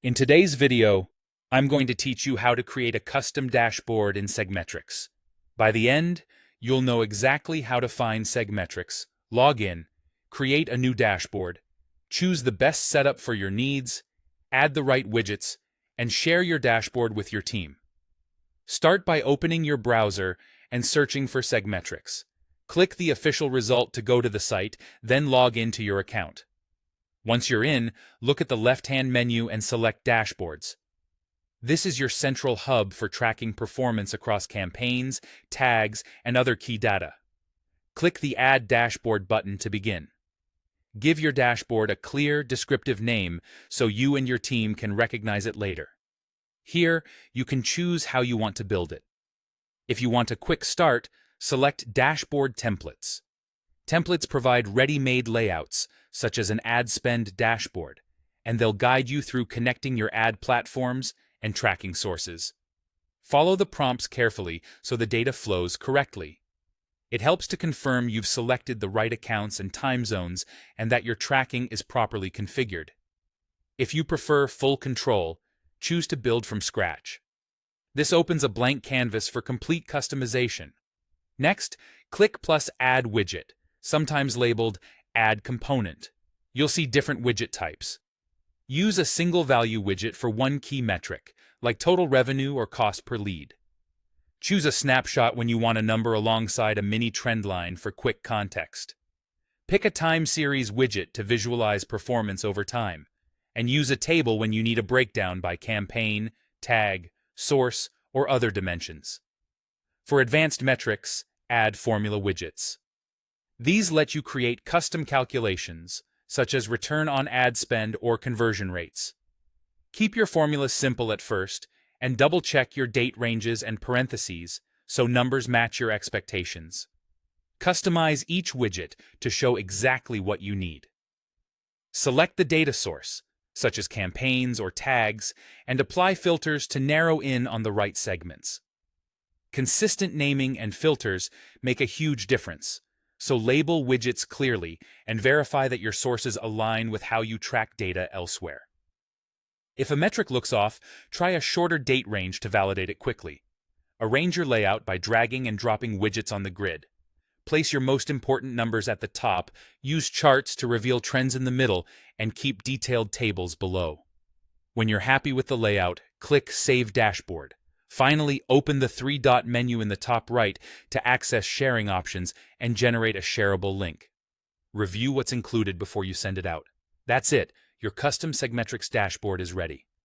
In today's video, I'm going to teach you how to create a custom dashboard in Segmetrics. By the end, you'll know exactly how to find Segmetrics, log in, create a new dashboard, choose the best setup for your needs, add the right widgets, and share your dashboard with your team. Start by opening your browser and searching for Segmetrics. Click the official result to go to the site, then log into your account. Once you're in, look at the left-hand menu and select Dashboards. This is your central hub for tracking performance across campaigns, tags, and other key data. Click the Add Dashboard button to begin. Give your dashboard a clear, descriptive name so you and your team can recognize it later. Here, you can choose how you want to build it. If you want a quick start, select Dashboard Templates. Templates provide ready-made layouts, such as an ad spend dashboard, and they'll guide you through connecting your ad platforms and tracking sources. Follow the prompts carefully so the data flows correctly. It helps to confirm you've selected the right accounts and time zones and that your tracking is properly configured. If you prefer full control, choose to build from scratch. This opens a blank canvas for complete customization. Next, click plus Add Widget, sometimes labeled Add Component. You'll see different widget types. Use a single value widget for one key metric, like total revenue or cost per lead. Choose a snapshot when you want a number alongside a mini trend line for quick context. Pick a time series widget to visualize performance over time, and use a table when you need a breakdown by campaign, tag, source, or other dimensions. For advanced metrics, add formula widgets. These let you create custom calculations, such as return on ad spend or conversion rates. Keep your formulas simple at first, and double-check your date ranges and parentheses so numbers match your expectations. Customize each widget to show exactly what you need. Select the data source, such as campaigns or tags, and apply filters to narrow in on the right segments. Consistent naming and filters make a huge difference, so label widgets clearly and verify that your sources align with how you track data elsewhere. If a metric looks off, try a shorter date range to validate it quickly. Arrange your layout by dragging and dropping widgets on the grid. Place your most important numbers at the top, use charts to reveal trends in the middle, and keep detailed tables below. When you're happy with the layout, click Save Dashboard. Finally, open the three-dot menu in the top right to access sharing options and generate a shareable link. Review what's included before you send it out. That's it. Your custom Segmetrics dashboard is ready.